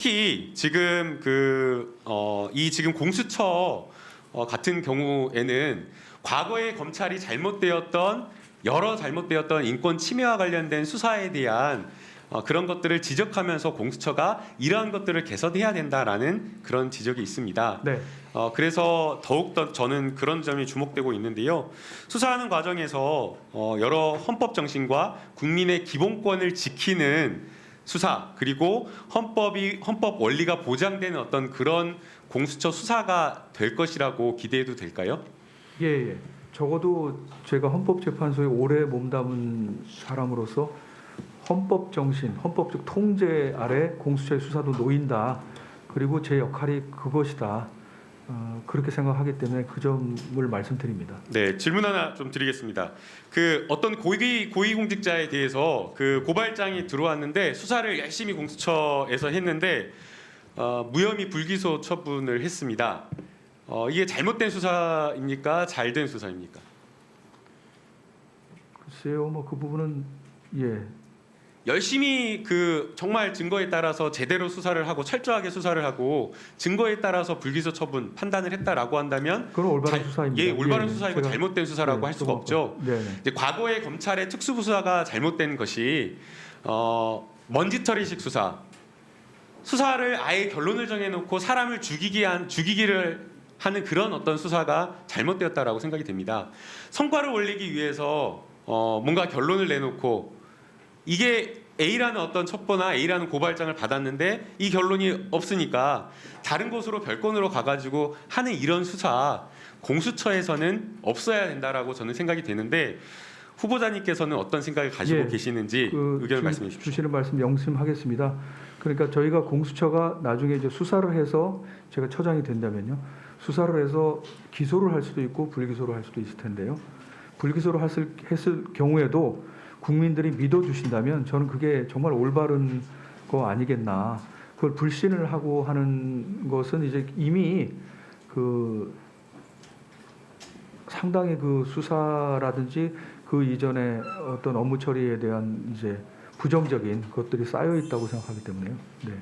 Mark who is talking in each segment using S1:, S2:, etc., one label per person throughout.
S1: 특히 지금 이 지금 공수처 같은 경우에는 과거에 검찰이 여러 잘못되었던 인권 침해와 관련된 수사에 대한 그런 것들을 지적하면서 공수처가 이러한 것들을 개선해야 된다라는 그런 지적이 있습니다.
S2: 네.
S1: 그래서 더욱더 저는 그런 점이 주목되고 있는데요. 수사하는 과정에서 여러 헌법 정신과 국민의 기본권을 지키는 수사, 그리고 헌법 원리가 보장되는 어떤 그런 공수처 수사가 될 것이라고 기대해도 될까요?
S2: 예. 적어도 제가 헌법재판소에 오래 몸담은 사람으로서 헌법 정신, 헌법적 통제 아래 공수처의 수사도 놓인다. 그리고 제 역할이 그것이다. 그렇게 생각하기 때문에 그 점을 말씀드립니다.
S1: 네, 질문 하나 좀 드리겠습니다. 어떤 고위공직자에 대해서 고발장이 들어왔는데 수사를 열심히 공수처에서 했는데 무혐의 불기소 처분을 했습니다. 이게 잘못된 수사입니까? 잘된 수사입니까?
S2: 글쎄요, 그 부분은 예.
S1: 열심히 정말 증거에 따라서 제대로 수사를 하고 철저하게 수사를 하고 증거에 따라서 불기소 처분 판단을 했다라고 한다면
S2: 그건 올바른 수사입니다.
S1: 예, 올바른 수사이고 잘못된 수사라고 할 수가 없죠. 이제 과거에 검찰의 특수부수사가 잘못된 것이 먼지털이식 수사를 아예 결론을 정해놓고 사람을 죽이기를 하는 그런 어떤 수사가 잘못되었다라고 생각이 됩니다. 성과를 올리기 위해서 뭔가 결론을 내놓고 이게 A라는 어떤 첩보나 A라는 고발장을 받았는데 이 결론이 없으니까 다른 곳으로 별건으로 가가지고 하는 이런 수사 공수처에서는 없어야 된다라고 저는 생각이 되는데 후보자님께서는 어떤 생각을 가지고 계시는지 의견을 말씀해 주십시오.
S2: 주시는 말씀 명심하겠습니다. 그러니까 저희가 공수처가 나중에 이제 수사를 해서 제가 처장이 된다면요. 수사를 해서 기소를 할 수도 있고 불기소를 할 수도 있을 텐데요. 불기소를 했을 경우에도 국민들이 믿어주신다면 저는 그게 정말 올바른 거 아니겠나. 그걸 불신을 하고 하는 것은 이제 이미 상당히 수사라든지 그 이전에 어떤 업무 처리에 대한 이제 부정적인 것들이 쌓여 있다고 생각하기 때문에요. 네.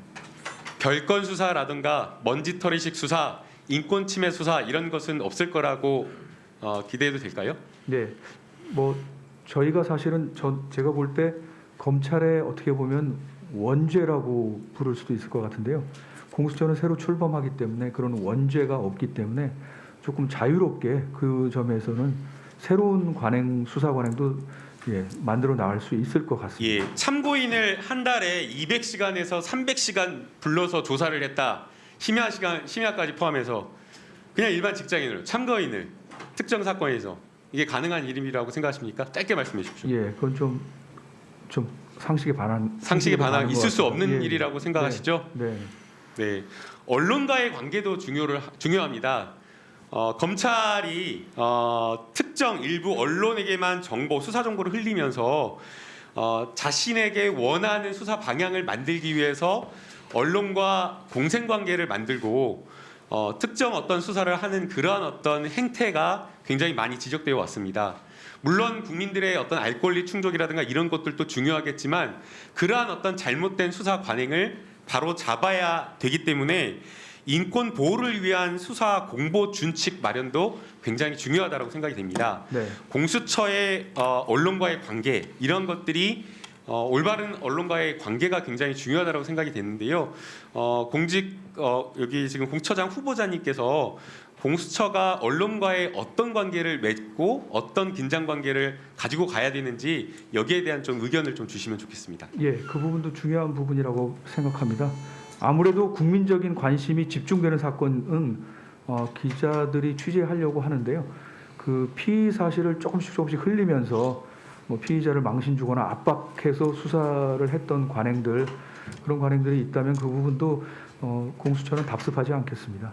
S1: 별건 수사라든가 먼지털이식 수사, 인권 침해 수사 이런 것은 없을 거라고 기대해도 될까요?
S2: 네. 저희가 사실은 제가 볼 때 검찰의 어떻게 보면 원죄라고 부를 수도 있을 것 같은데요. 공수처는 새로 출범하기 때문에 그런 원죄가 없기 때문에 조금 자유롭게 그 점에서는 새로운 수사 관행도 만들어 나갈 수 있을 것 같습니다.
S1: 예, 참고인을 한 달에 200시간에서 300시간 불러서 조사를 했다. 심야까지 포함해서 그냥 일반 직장인으로 참고인을 특정 사건에서 이게 가능한 일이라고 생각하십니까? 짧게 말씀해 주십시오.
S2: 예, 그건 좀 상식에 반한
S1: 있을 수 없는 일이라고 생각하시죠?
S2: 네.
S1: 언론과의 관계도 중요합니다. 검찰이 특정 일부 언론에게만 수사 정보를 흘리면서 자신에게 원하는 수사 방향을 만들기 위해서 언론과 공생 관계를 만들고 특정 어떤 수사를 하는 그러한 어떤 행태가 굉장히 많이 지적되어 왔습니다. 물론 국민들의 어떤 알 권리 충족이라든가 이런 것들도 중요하겠지만 그러한 어떤 잘못된 수사 관행을 바로 잡아야 되기 때문에 인권 보호를 위한 수사 공보 준칙 마련도 굉장히 중요하다고 생각이 됩니다.
S2: 네.
S1: 공수처의 언론과의 관계 이런 것들이 올바른 언론과의 관계가 굉장히 중요하다고 생각이 되는데요. 여기 지금 공처장 후보자님께서 공수처가 언론과의 어떤 관계를 맺고 어떤 긴장 관계를 가지고 가야 되는지 여기에 대한 좀 의견을 좀 주시면 좋겠습니다.
S2: 예, 그 부분도 중요한 부분이라고 생각합니다. 아무래도 국민적인 관심이 집중되는 사건은 기자들이 취재하려고 하는데요. 그 피의 사실을 조금씩 흘리면서 피의자를 망신 주거나 압박해서 수사를 했던 그런 관행들이 있다면 그 부분도 공수처는 답습하지 않겠습니다.